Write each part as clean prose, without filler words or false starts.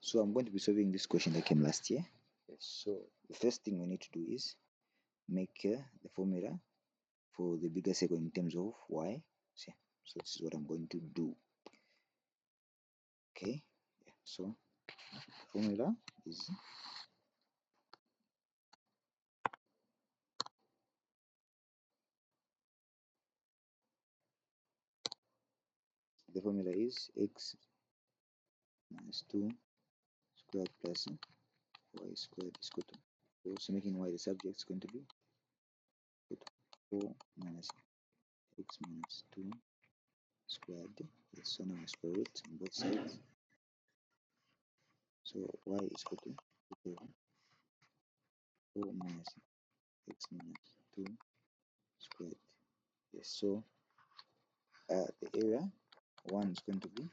So I'm going to be solving this question that came last year. So the first thing we need to do is make the formula for the bigger circle in terms of y. So this is what I'm going to do. Okay, so the formula is x minus 2 squared plus y squared is equal to 4. So making y the subject is going to be 4 minus x minus 2 squared. Yes, so now I square root on both sides. So y is equal to 4 minus x minus 2 squared. Yes, so the area 1 is going to be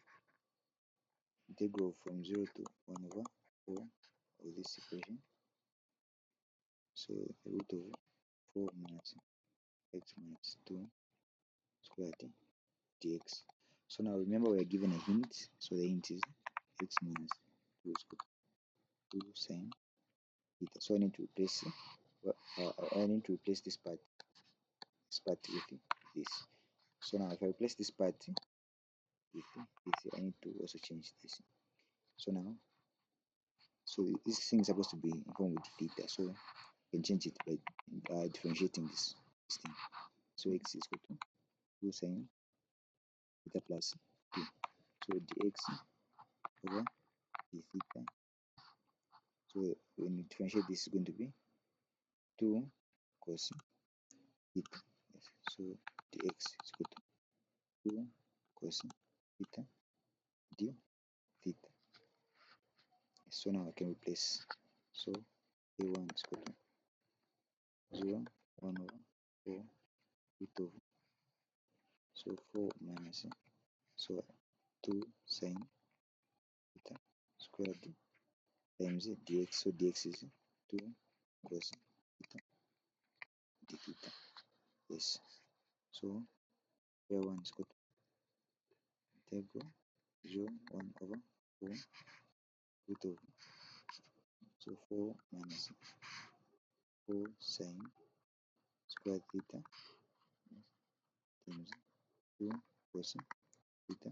integral from 0 to 1 over 4 of this equation. So the root of 4 minus x minus 2 squared dx. So now remember we are given a hint, so the hint is x minus 2 is equal to 2 sine theta. So I need to replace this part with this. So now if I replace this part with this, I need to also change this. So now, so this thing is supposed to be in form with theta, so you can change it by differentiating this thing. So x is equal to 2 sine theta plus 2. So dx over d theta. So when you differentiate, this is going to be 2 cos theta. Yes. So dx is equal to 2 cos theta d theta. So now I can replace. So a1 is equal to 0, 1 over 4 root of, so 4 minus, so 2 sine theta squared times dx. So dx is 2 cos theta d theta. Yes. So a1 is equal to integral 0, 1 over 4 root of, so 4 minus 4 sine squared theta times 2 cos theta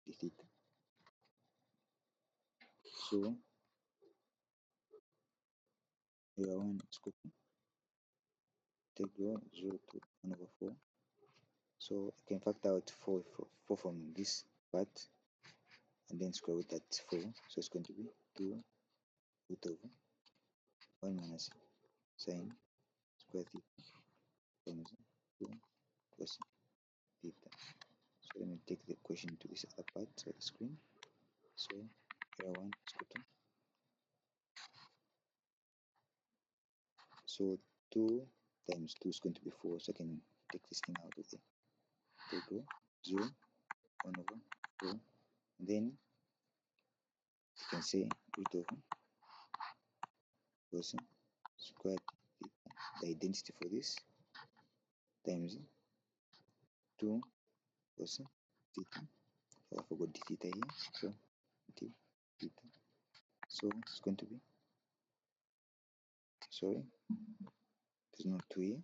d theta. So a1 is equal to integral 0 to 1 over 4. So I can factor out 4 from this part and then square root at 4. So it's going to be 2 root over 1 minus sine square theta times 2 cos theta. So let me take the equation to this other part of the screen. So a1 is equal to, so 2 times 2 is going to be 4. So I can take this thing out of the integral 0, 1 over 4. And then you can say root over cos squared theta, the identity for this, times 2 cos theta. I forgot d theta here, so d theta. So it's going to be, sorry, there's no 2 here.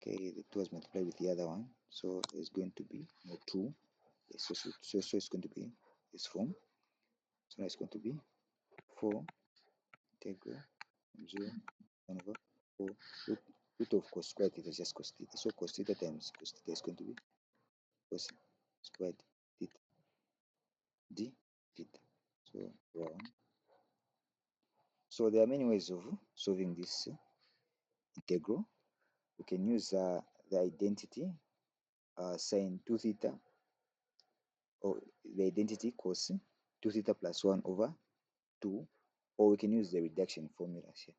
Okay, the 2 is multiplied with the other one, so it's going to be no 2. Yes, so it's going to be this form. So now it's going to be 4 integral 0, 1 over 4 root of cos squared theta is just cos theta. So cos theta times cos theta is going to be cos squared theta d theta. So round. So there are many ways of solving this integral. We can use the identity sine 2 theta, or the identity cos 2 theta plus 1 over 2, or we can use the reduction formulas here.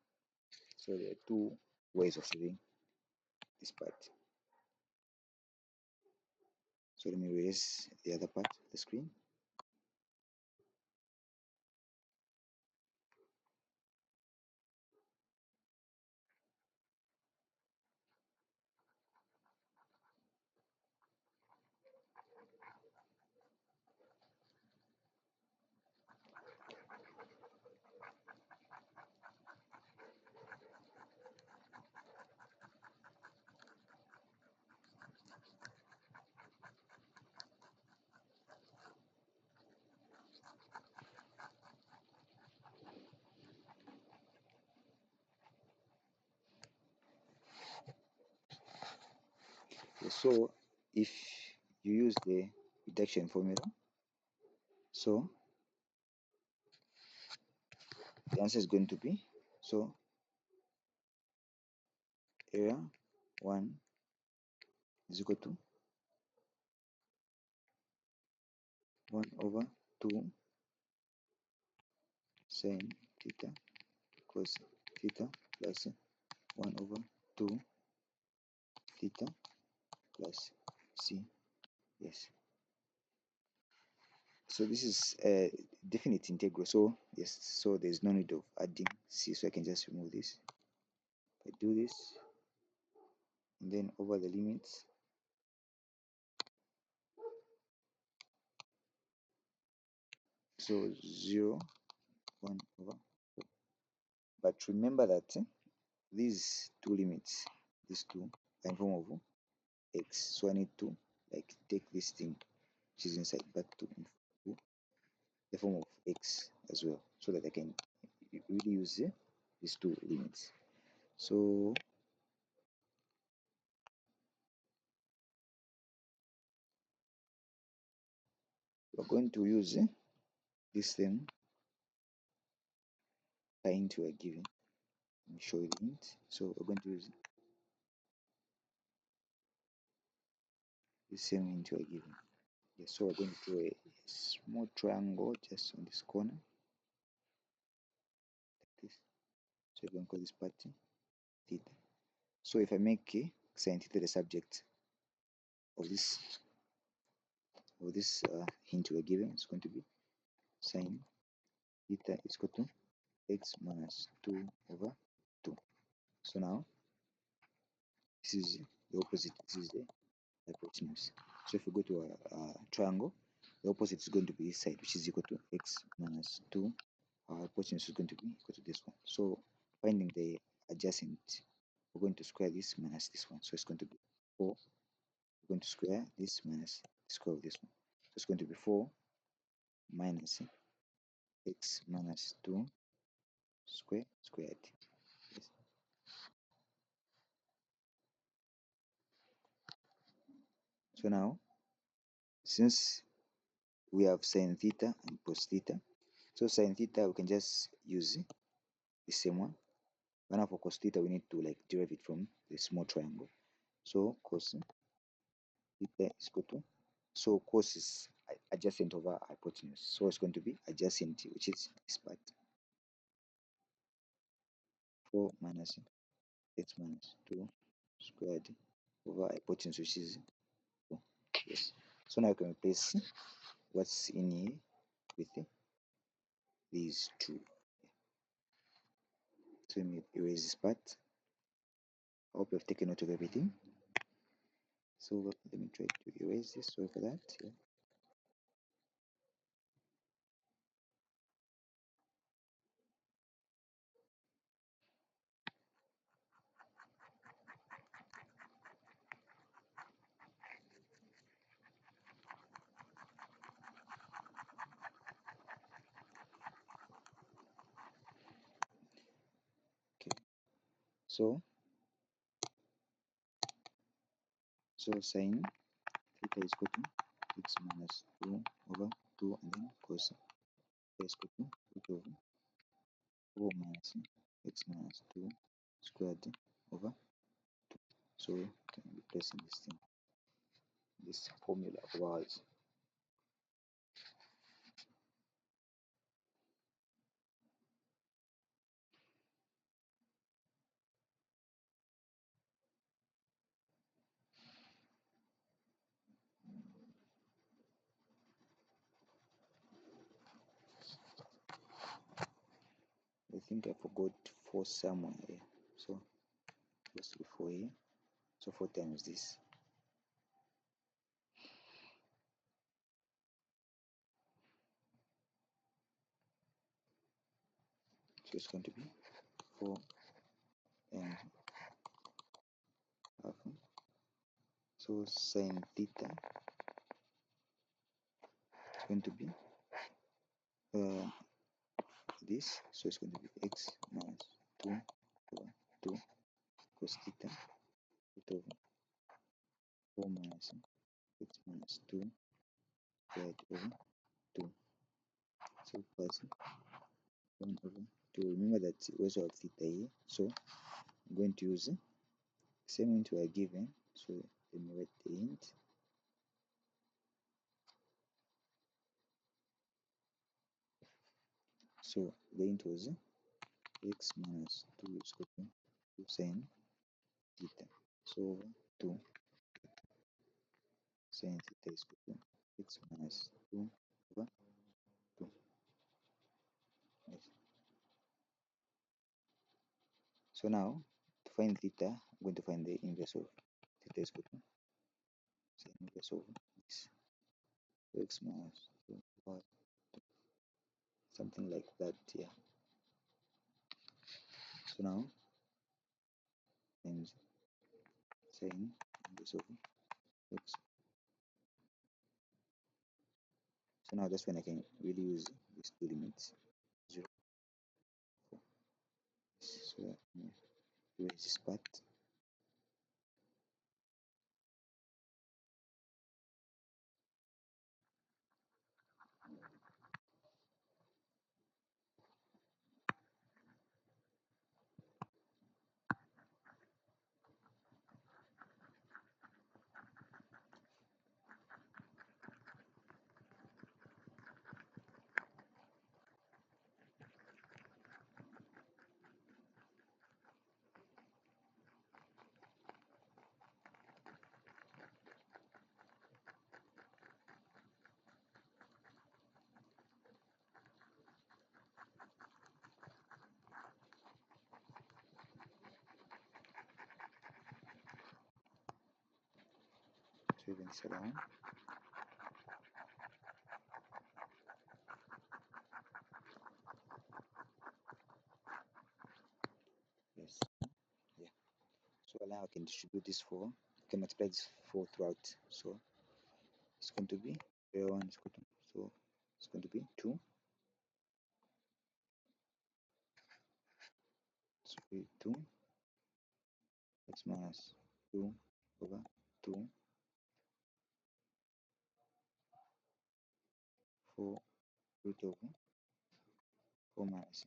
So there are two ways of solving this part. So let me erase the other part of the screen. So if you use the reduction formula, so the answer is going to be, so area 1 is equal to 1 over 2 sin theta cos theta plus 1 over 2 theta plus c. Yes. So this is a definite integral. So yes, so there's no need of adding c. So I can just remove this. I do this, and then over the limits, so 0, 1 over 4. But remember that these two limits, these two, are in form of x. So I need to like take this thing which is inside back to the form of x as well, so that I can really use these two limits. So we're going to use this thing by into a given. Let me show you the hint. So we're going to use the same into a given. Yes, so we're going to draw a small triangle just on this corner, like this. So we're going to call this part theta. So if I make sin theta the subject of this hint we're given, it's going to be sin theta is equal to x minus 2 over 2. So now this is the opposite. This is the hypotenuse. So if we go to a triangle, the opposite is going to be this side, which is equal to x minus 2. Our hypotenuse is going to be equal to this one. So finding the adjacent, we're going to square this minus this one. So it's going to be 4. We're going to square this minus the square of this one. So it's going to be 4 minus x minus 2 squared. Yes. So now, since we have sin theta and cos theta, so sin theta we can just use the same one. But now for cos theta we need to like derive it from the small triangle. So cos theta is equal to, so cos is adjacent over hypotenuse, so it's going to be adjacent, which is this part, 4 minus x minus 2 squared over hypotenuse, which is 4. Yes. So now I can replace what's in here with these two. So let me erase this part. I hope you've taken note of everything. So let me try to erase this. Sorry for that. Yeah. Okay. So sin theta is equal to x minus 2 over 2, and then cos theta is equal to root over 4 minus x minus 2 squared over 2. So we can replace in this thing, this formula of ours. I think I forgot 4 somewhere here. So just be 4 here. So 4 times this. So it's going to be 4 and half. So sin theta is going to be this. So it's going to be x minus 2 over 2 cos theta root over 4 minus x minus 2 squared over 2. So plus 1 over 2. Remember that we also have theta here, so I'm going to use the same hint we are given. So let me write the hint. So the hint was x minus 2 is equal to 2 sin theta. So over 2 sin theta is equal to x minus 2 over 2. Yes. So now to find theta, I'm going to find the inverse of theta is equal to sin inverse of this. So x minus 2 over 2. Something like that, yeah. So now times sin inverse of x. So now that's when I can really use these two limits. 0, 4. So erase this part. So even this other one. Yes. Yeah. So now I can distribute this 4. I can multiply this 4 throughout. So it's going to be 1 is equal to, so it's going to be 2. So 2 x minus 2 over 2 4 root over 4 minus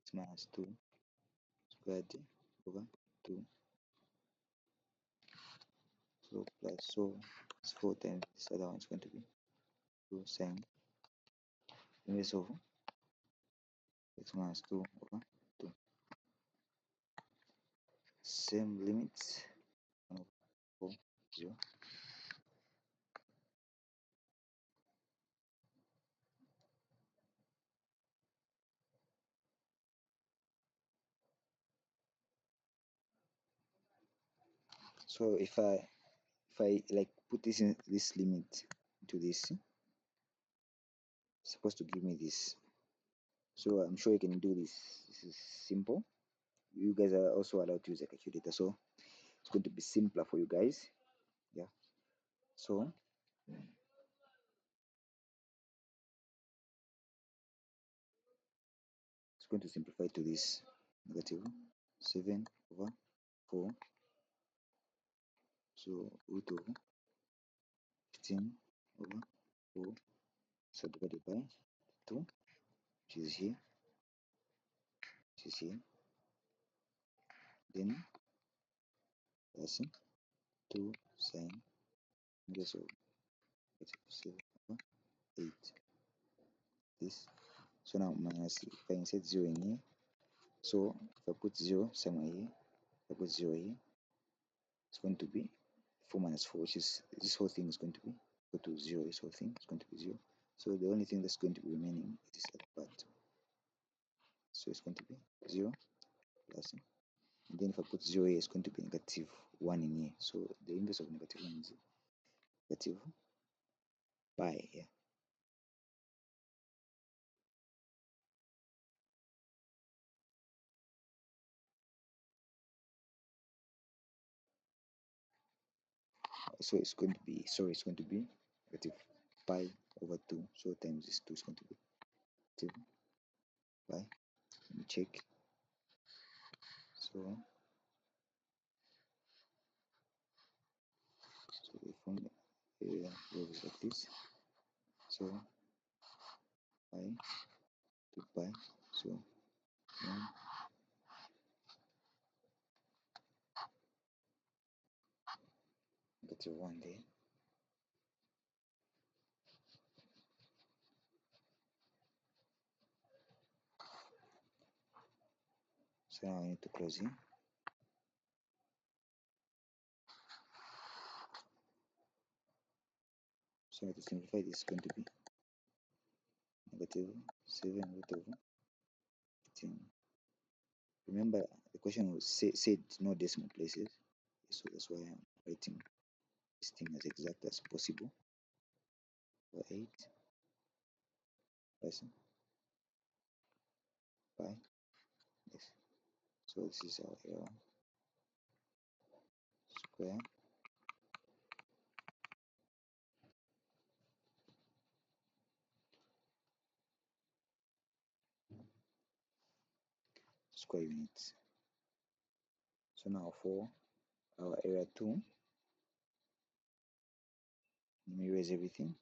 x minus 2 squared over 2. So plus, so it's 4 times this other one is going to be 2 sin inverse of x minus 2 over 2. Same limits 1 over 4 0. So if I like put this in this limit to this, it's supposed to give me this. So I'm sure you can do this. This is simple. You guys are also allowed to use a calculator, so it's going to be simpler for you guys. Yeah. So it's going to simplify to this negative 7 over 4. So root over 15 over 4. So divided by 2, which is here, which is here. Then plus 2 sin inverse of 7 over 8. This. So now minus, if I insert 0 in here, so if I put 0 somewhere here, if I put 0 here, it's going to be 4 minus 4, which is this whole thing is going to be equal to 0. This whole thing is going to be 0. So the only thing that's going to be remaining is this other part. So it's going to be 0 plus, and then if I put 0 here, it's going to be negative 1 in here. So the inverse of negative 1 is negative pi here. So it's going to be, sorry, it's going to be negative pi over 2. So times this 2 is going to be negative pi. Let me check. So from area levels like this. So pi to pi, so 1 -1 there. So now I need to close here. So to simplify, this is going to be -7/10. Remember, the question was said no decimal places, so that's why I'm writing this thing as exact as possible. For 8 plus pi, yes. So this is our error square units. So now for our area 2, let me erase everything.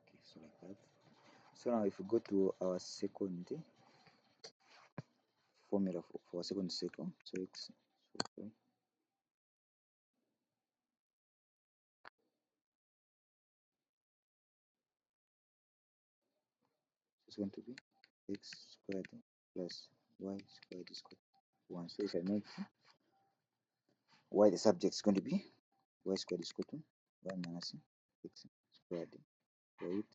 Okay, so like that. So now if we go to our second formula for our second circle, so x, so it's going to be x squared plus y squared is equal to 1. So if I make y the subject, is going to be y squared is equal to 1 minus x squared for 8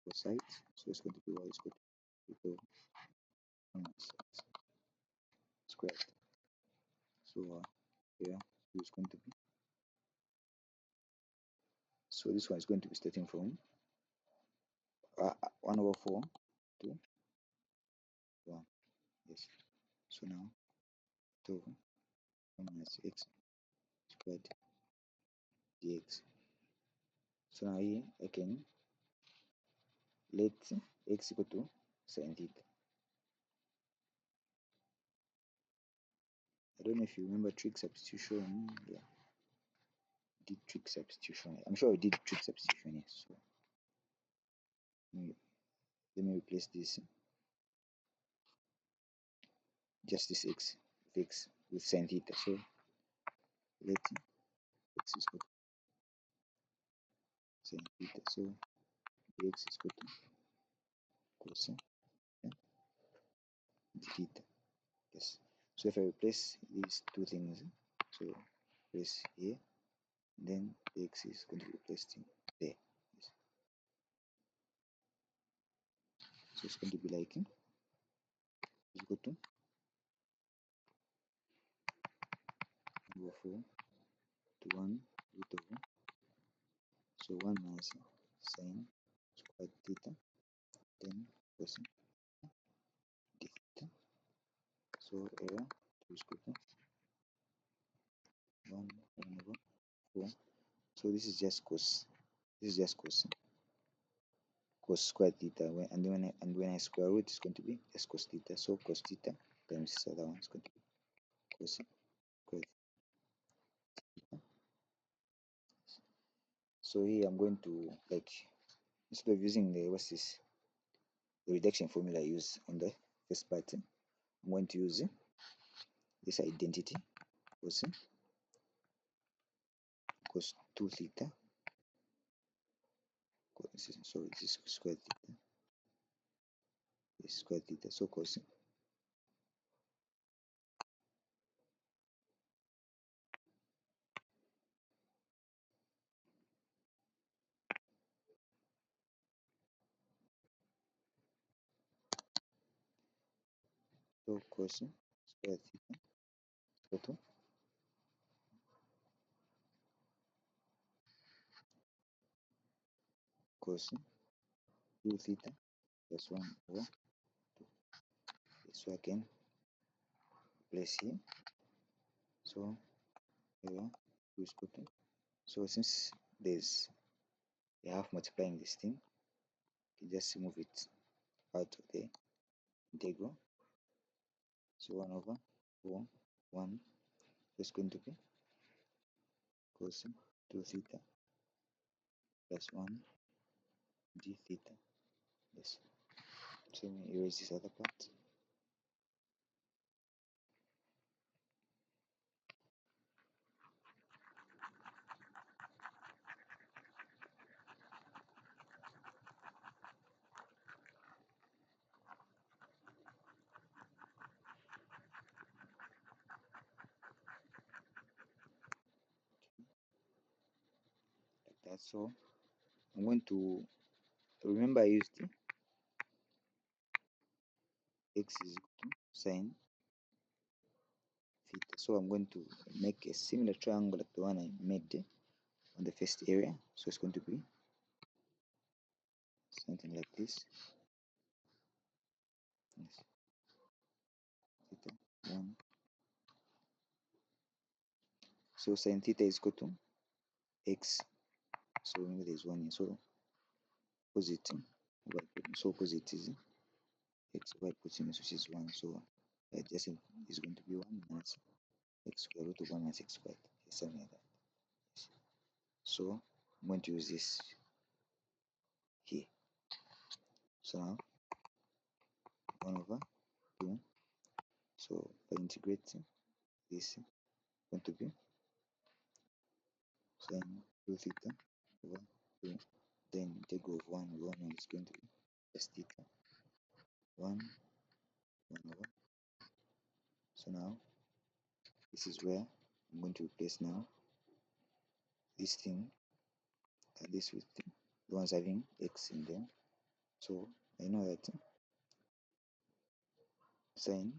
for sides. So it's going to be y is equal to 1 minus x squared. So here is going to be, so this one is going to be starting from 1/4 to 1. Yes. So now 2 1 minus x squared dx. So now here I can let x equal to sin theta. I don't know if you remember trig substitution. Yeah, did trig substitution. I'm sure I did trig substitution. Yes. So let me replace this, just this x with sin theta. So let x is equal to sin theta. So dx is equal to cos theta. Yes. So if I replace these two things, so place here, then the x is going to be placed in there. Yes. So it's going to be like equal to 4 to 1 root over, so 1 minus sin squared theta then cosine d theta. So area 2 is equal to 1 over 4. So this is just cos square theta. When I square root, it's going to be just cos theta. So cos theta times this other one is going to be cos square theta. So here I'm going to, like, instead of using the reduction formula I use on the first part, I'm going to use this identity cos 2 theta. Sorry, this is square theta. This is square theta. So cos square theta equal to cos 2 theta plus 1 over 2. So I can place here. So here 2 is equal to. So since there's a half multiplying this thing, you just move it out of the integral. So 1 over 4, 1 is going to be cos 2 theta plus 1 d theta. Yes. So let me erase this other part. Like that. So I'm going to remember I used x is equal to sine theta. So I'm going to make a similar triangle like the one I made on the first area. So it's going to be something like this. Yes. Theta 1. So sine theta is equal to x. So remember there's 1 here. So opposite over hypotenuse. So opposite is x over hypotenuse, which is 1. So adjacent is going to be 1 minus x square root of 1 minus x squared. Something like that. So I'm going to use this here. So now 1 over 2. So by integrating this, going to be sine 2 theta over 2. Then integral of 1 over 1 is going to be s theta 1 over. So now this is where I'm going to replace now this thing this with the ones having x in them. So I know that sine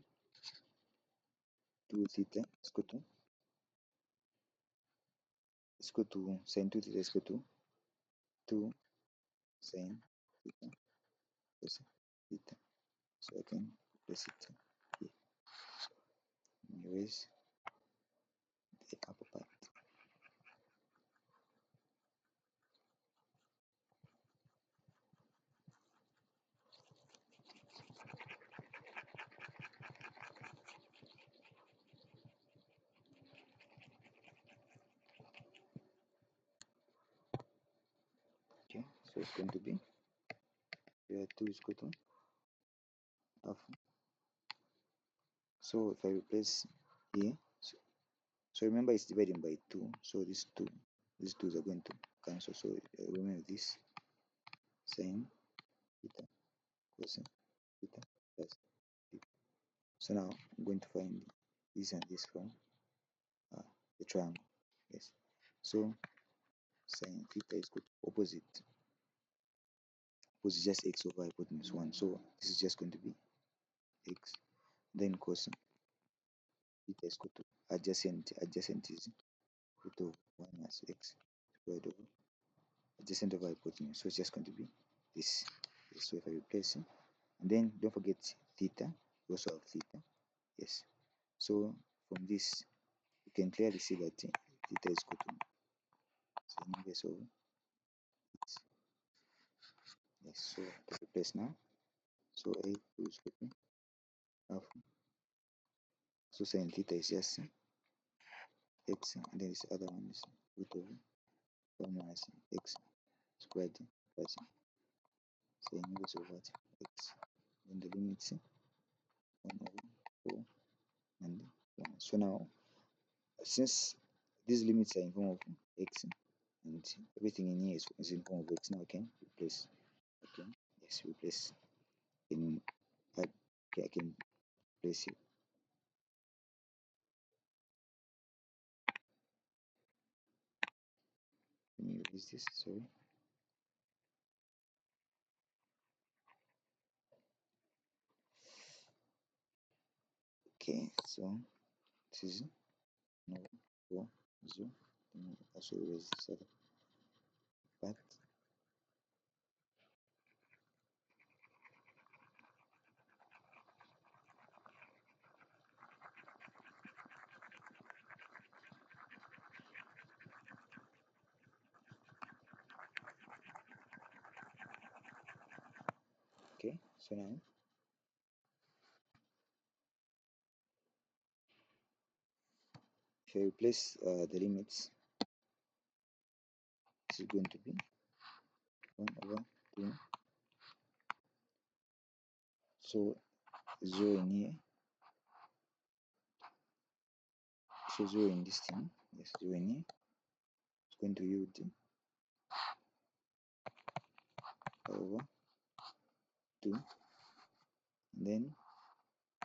2 theta is equal to sine 2 theta is equal to 2 sine theta plus theta. So I can place it here. Erase the upper part. Okay, so it's going to be 2 is equal to half. So if I replace here, so remember it's dividing by 2. So these 2's are going to cancel. So remember this sine theta cosine theta plus theta. So now I'm going to find this and this from the triangle. Yes. So sine theta is equal to opposite just x over hypotenuse 1. So this is just going to be x. Then cosine theta is equal to adjacent is equal to 1 minus x squared over adjacent over hypotenuse. So it's just going to be this. So if I replace, and then don't forget theta, we also have theta. Yes. So from this, you can clearly see that theta is equal to sin inverse of x. Yes. So to replace now, so a is equal to half. So sin theta is just x, and then this other one is root over 1 minus x squared plus sin inverse of what x. Then the limits 1 over 4 and 1. So now, since these limits are in form of x and everything in here is in form of x, now I can replace. Okay, yes, replace in okay, I can place it. Let me erase this. Sorry. Okay, so this is no 4 0. Let me also erase this other part. Okay, so now if I replace the limits, this is going to be 1 over 2. So 0 in here. So 0 in this thing. Yes, 0 in here. It's going to yield over 2. And then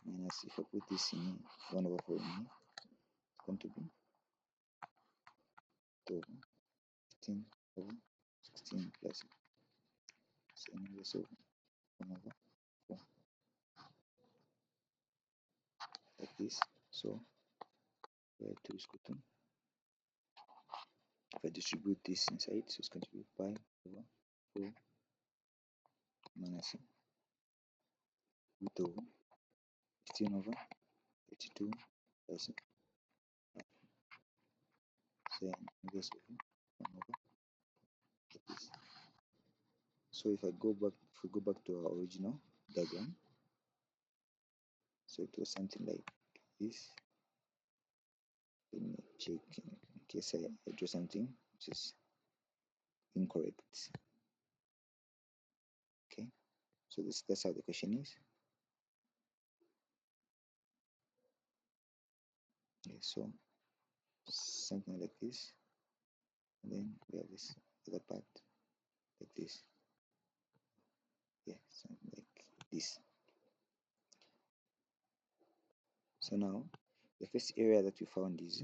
minus, if I put this in here, 1 over 4 in here, it's going to be 2 over 15 over 16 plus sin inverse of 1 over 4, like this. So 2 is equal to, if I distribute this inside, so it's going to be pi over 4 minus root over 15 over 32 plus sin inverse of 1 over, like this. So if we go back to our original diagram, so it was something like this. Let me check in case I draw something which is incorrect. Okay, so that's how the question is. Okay, so something like this, and then we have this other part like this. Yeah, something like this. So now the first area that we found is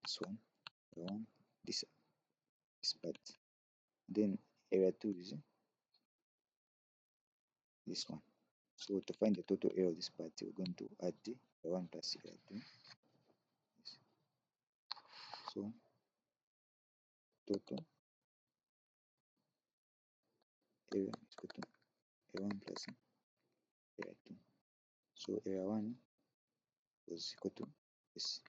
this one, this part. Then area 2 is this one. So to find the total area of this part, we're going to add the 1 plus area 2. Yes. So total area is equal to area 1 plus area 2. So area 1 was equal to this.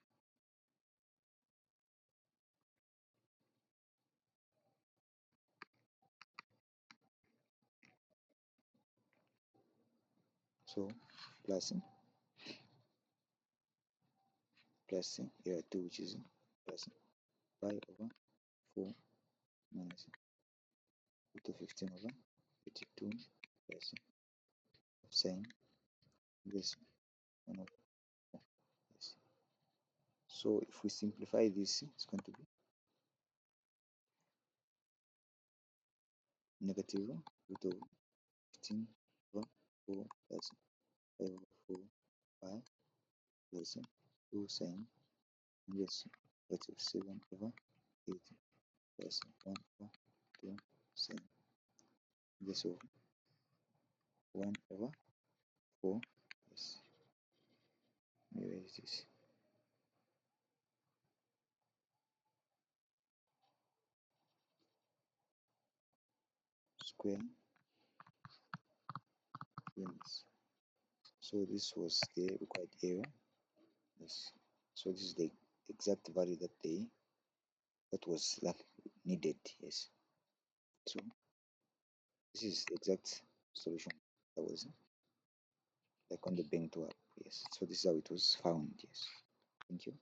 So plus area 2, which is plus pi over 4 minus root of 15 over 32 plus sin this 1 over 4. Yes. So if we simplify this, it's going to be negative root of 15 over 4 plus 5 over 4 pi plus 2 sin inverse root of 7 over 8 plus 1 over 2 sin inverse of 1 over 4. Yes. Where is this? Square units. So this was the required area. Yes. So this is the exact value that needed. Yes. So this is the exact solution that was like on the bank to up. Yes. So this is how it was found. Yes. Thank you.